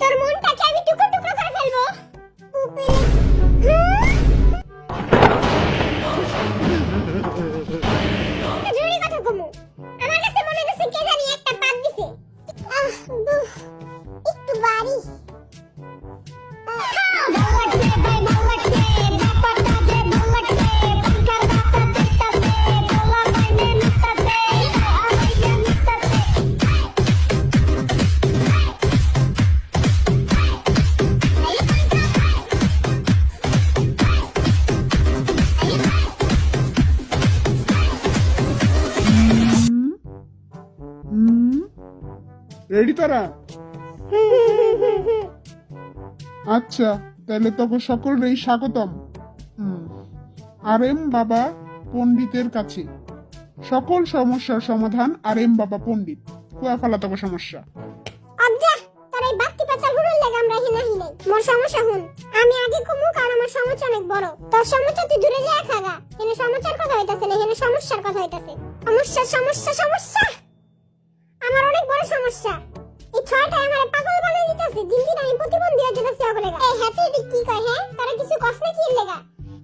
তোর মনটাকে আমি টুকরো টুকরো করে ফেলবো। জরুরি কথা কমু, আমার কাছে মনে হচ্ছে কে জানি একটা পাত দিছে। একটু বাড়ি রেডি তারা? আচ্ছা, তাহলে তখন সকলেই স্বাগতম আর এম বাবা পণ্ডিতের কাছে। সকল সমস্যার সমাধান আর এম বাবা পণ্ডিত। কুয়া ফেলা তখন সমস্যা। আজ্জা তোর এই বাতি পাতার হুড়ুর লাগা আমরা হিনা হিনাই। মোর সমস্যা হুন, আমি আগে কমু কারণ আমার সমস্যা অনেক বড়। তোর সমস্যা তুই দূরে যা খাগা। এনে সমস্যার কথা হইতাছে না, এনে সমস্যার কথা হইতাছে। সমস্যা সমস্যা সমস্যা আমার অনেক বড় সমস্যা। এই ছয়টা আমারে পাগল বানাই দিতেছে। দিন দিন আমি প্রতিবন্ধী হয়ে যেতেছি ওগুলো। এই হাতে কি কয় হ্যাঁ? তারা কিছু কষ্ট কি লাগা?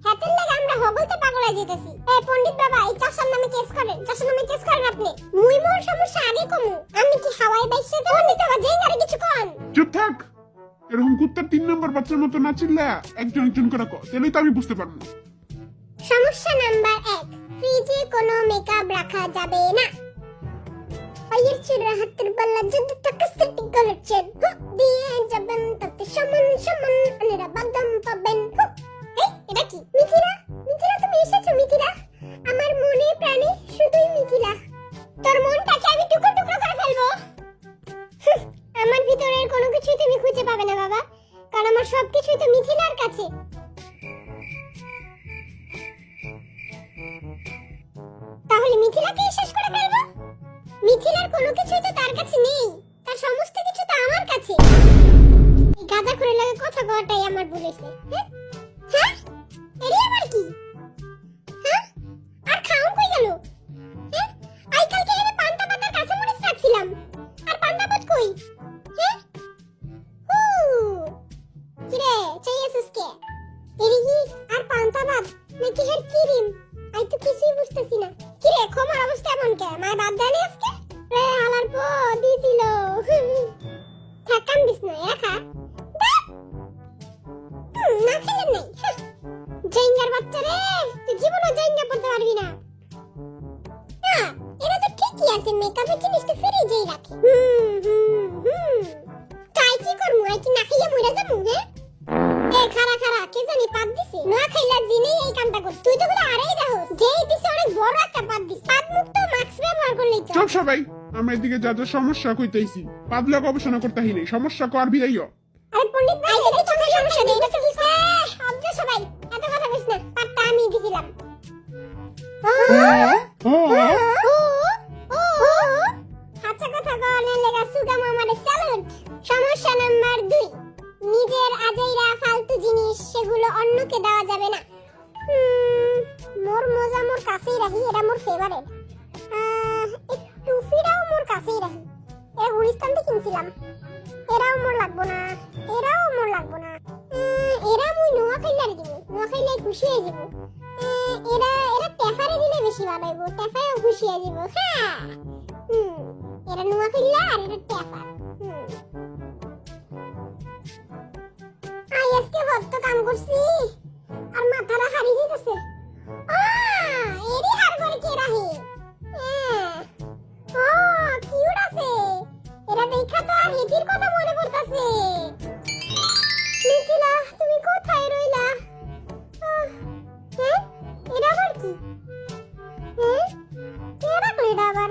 হাতের লাগা আমরা হগলতে পাগল হয়ে যেতেছি। এই পণ্ডিত বাবা এই চাষার নামে কেস করেন। চাষার নামে কেস করেন আপনি। মুই মোর সমস্যা আগে কমু। আমি কি হাওয়ায় বাইসে যাব? পণ্ডিত বাবা যেই আরে কিছু কোন। চুপ থাক। এরকম কুত্তার 3 নম্বর বাচ্চার মতো না চিল্লা একজন একজন করে কও, তাহলেই তো আমি বুঝতে পারবো। সমস্যা নাম্বার 1, ফ্রিজে কোনো মেকআপ রাখা যাবে না। পায়ের চূড়া হাতের বালা যদি টাকা সেটিং করেছেন দিয়ে যাবেন তাতে সমান সমান আনেরা বাদাম পাবেন। এই এটা কি? মিথিলা, মিথিলা তুমি এসেছো? মিথিলা আমার মনে প্রাণে শুধুই মিথিলা। তোর মনটাকে আমি টুকরো টুকরো করে ফেলবো। আমার ভিতরের কোনো কিছুই তুমি খুঁজে পাবে না বাবা, কারণ আমার সবকিছুই তো মিথিলার কাছে। তাহলে মিথিলাকে শেষ করে ফেলবো? মিথিলার কোনো কিছুই তো তার কাছে নেই, তার সমস্ত কিছু তো আমার কাছে। এই গাদা করে লাগে কথা কওয়াটাই আমার ভুল হইছে। হ্যাঁ এরি আবার কি? হ্যাঁ আর খাও কই গেল? হ্যাঁ আই কালকে এনে পান্তা পাতার কাছে মরিচ রাখছিলাম, আর পান্তা পাত কই? হ্যাঁ কিরে চাইছিস কে? এরি কি আর পান্তা পাত নাকি হের ক্রিম? আই তো কিছুই বুঝতেছি না। কিরে খমার অবস্থা এমন কে? মাই বাদ দেয়নি আজকে? রে হালার পো দিছিল। থাকাম দিস না একা না খেলে নেই। জেঙ্গার বাচ্চা রে, তুই জীবনে জেঙ্গা পড়তে পারবি না। হ্যাঁ এরা তো ঠিকই আছে, মেকআপের জিনিস তো ফ্রিজেই রাখে। তাই কি করমু? আই কি না খাইয়া মরে যাবো? হ্যাঁ এ খারা খারা কে জানি পাত দিছে। না খাইলা জিনে এই কামটা কর। তুই তো গুলো আরেই দেখো যেই দিছে অনেক বড় একটা পাত দিছে। পাত মুক্ত মাস্ক ব্যবহার করলেই তো। চুপ সবাই, আমরা এদিকে যা যা সমস্যা কইতেছি পাতলা গবেষণা করতে হইলে সমস্যা কর বিদাইও। আরে পণ্ডিত ভাই এই তো সমস্যা নেই। আব্দু সবাই এত কথা কইছ না, পাতটা আমি দিছিলাম। আচ্ছা কথা কওয়ার লাগা সুগা মামারে স্যালুট। সমস্যা নাম্বার 2, নিজের আজাইরা ফালতু জিনিস সেগুলো অন্যকে দেওয়া যাবে না। মোর মজা মোর কাছেই রাখি, এটা মোর ফেভারিট। একটু ফিরাও মোর কাছেই রাখি। এ গুলিস্তান থেকে কিনছিলাম। এরাও মোর লাগবো না, এরাও মোর লাগবো না। এরা মুই নোয়া খাইলার দিব, নোয়া খাইলে খুশি হয়ে যাব। এরা এরা টেফারে দিলে বেশি ভালো হইব, টেফারেও খুশি হয়ে যাব। হ্যাঁ এরা নোয়া খাইলা আর এরা টেফার। আজকে হত কাম করছি আর মাথাটা হারিয়ে যেতেছে। এরি হার করে কে রাহে? কিউট আছে। এরা দেখা তো আর হেতির কথা মনে পড়তাছে। মিথিলা তুমি কোথায় রইলা? হ্যাঁ এটা আবার কি? হ্যাঁ কে রাখলো এটা আবার?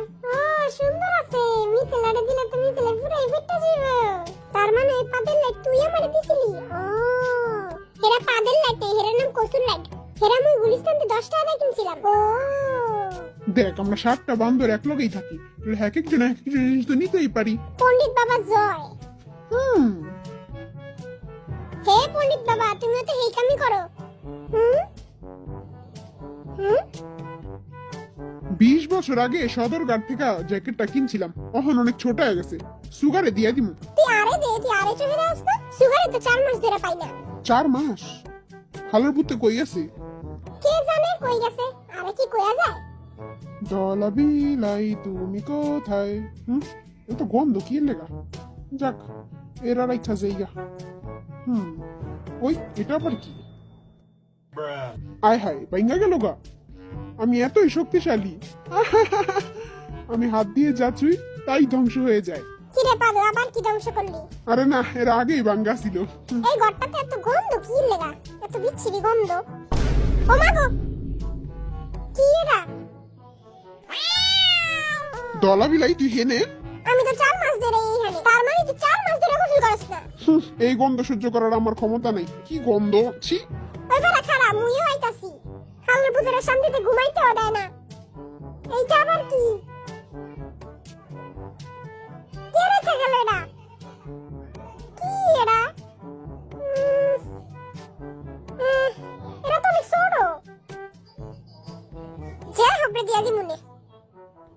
সুন্দর আছে। মিথিলারে দিলে তো মিথিলা পুরাই ফিটটা যাবে। তার মানে এই পাদের লাইট তুই আমারে দিছিলি? হেরা পাদের লাইট, হেরার নাম কসুর লাইট। হেরা মুই গুলিস্তান থেকে 10 টাকা দিয়ে কিনছিলাম। দেখ আমরা 7টা বান্দর এক লগেই থাকি, তাহলে এক একজন এক একজন জিনিস তো নিতেই পারি। পণ্ডিত বাবা জয়। হে পণ্ডিত বাবা তুমিও তো এই কামই করো। 20 বছর আগে সদরঘাট থেকে জ্যাকেটটা কিনছিলাম, এখন অনেক ছোট হয়ে গেছে, সুগারে দিয়া দিমু। তুই আরে দে তুই আরে চলে যাস না সুগারে তো 4 মাস ধরে পাই না 4 মাস খালার পুতে কই আছে কে জানে কই গেছে আরে কি কইয়া যায় দলা বিলাই তুমি কোথায় এ তো গন্ধ কি লেগা যাক এরা রাইখা যাইগা ওই এটা আবার কি আয় হায় বাইঙ্গা গেল গা আমি এতই শক্তিশালী আমি হাত দিয়ে যা চুই তাই ধ্বংস হয়ে যায় কি রে পাদু আবার কি ধ্বংস করলি আরে না এর আগেই ভাঙ্গা ছিল এই ঘরটাতে এত গন্ধ কি লেগা এত বিচ্ছিরি গন্ধ ও মা গো কি এরা দলা বিলাই তুই হেনে আমি তো 4 মাস ধরে এইখানে তার মানে তুই 4 মাস ধরে গোসল করিস না এই গন্ধ সহ্য করার আমার ক্ষমতা নাই কি গন্ধ ছি ওই বেলা খারাপ মুইও হইতাছি হালের পুতের শান্তিতে ঘুমাইতেও দেয় না এইটা আবার কি কে রেখে গেল এটা কি এটা এটা তো অনেক ছোট যে হবে দিয়া দি মনে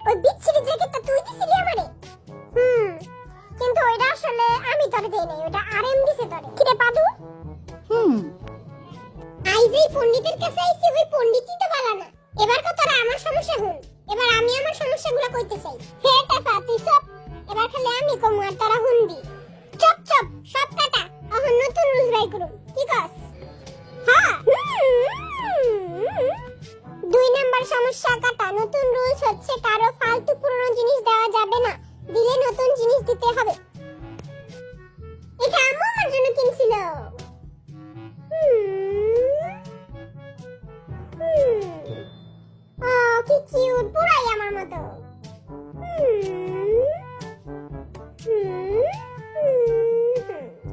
ওই বিচ্ছিরি জ্যাকেটটা তুই দিছিলি আমারে কিন্তু ওইটা আসলে আমি তোরে দেই নাই ওটা আরএম দিছে তোরে কি রে পাদু আইজি পণ্ডিতের কাছে আইছি ওই পণ্ডিতই তো ভালো না এবার কত আমার সমস্যা হল এবার আমি আমার সমস্যাগুলো কইতে চাই হে টাকা তুই সব এবার খালি আমি কম আর তারা হুন্দি চপ চপ সব কাটা এখন নতুন রুলস বাই করুম কি কস হ্যাঁ 2 নাম্বার সমস্যা কাটা নতুন রুলস হচ্ছে কারো ফালতু পুরনো জিনিস দেওয়া যাবে না দিলে নতুন জিনিস দিতে হবে এটা আম্মু আমার জন্য কিনছিল কি কিউট পুরাই আমার মতো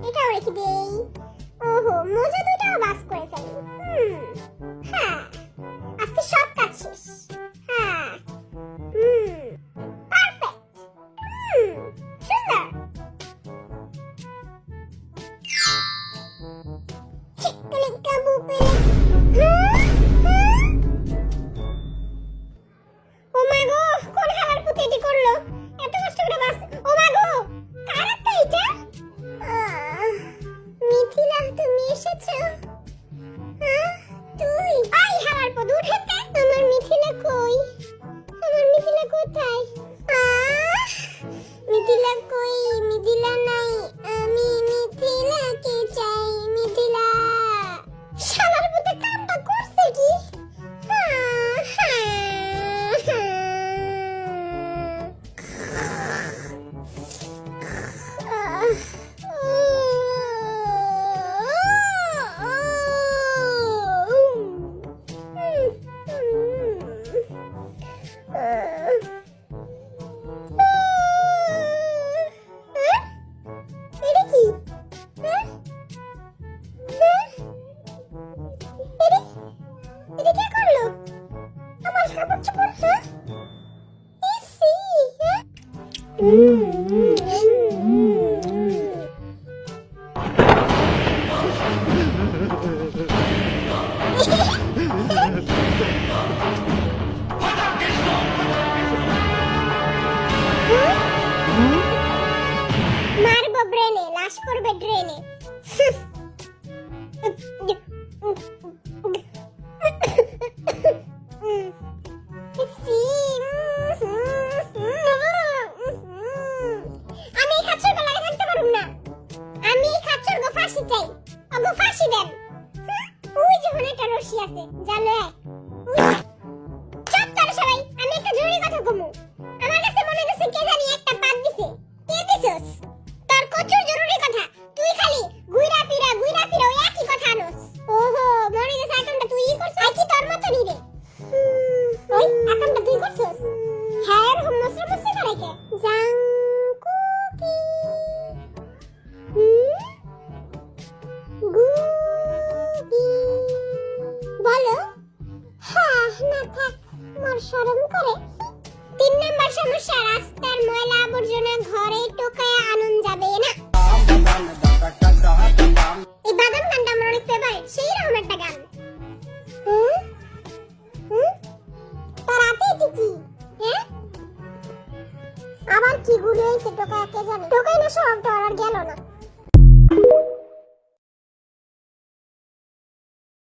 এটাও রেখে দেই ওহো মোজা দুইটাও বাস করে ফেলি হ্যাঁ আজকে সব কাজ শেষ হ্যাঁ পারফেক্ট সুন্দর চিকলে কাবু পেলে ও মা গো কোন খাবার পুতে এটি করলো এত কষ্ট করে বাস ও মা গো কার তো এটা মিথিলা তুমি এসেছো তুই আই হারার পর দূর হেতে আমার মিথিলা কই আমার মিথিলা কোথায় মিথিলা কই মিথিলা নাই আমি মিথিলাকে চাই মিথিলা শালার পুতে কামটা করছে কি এটা কি এটা কে করলো আমার কাপড় চোপড় ইসি মারবো ব্রেনে লাশ করবে ড্রেনে আমি এই খাচ্চর গো লাগে থাকতে পারুম না আমি এই খাচ্চর গো ফাঁসি চাই ওগো ফাঁসি দেন ওই যে ওখানে একটা রশি আছে জানো চুপ কর সবাই আমি একটা জরুরি কথা কমু আমার কাছে মনে হচ্ছে কে জানি একটা পাত দিছে কে দিছস তোর কচুর জরুরি কথা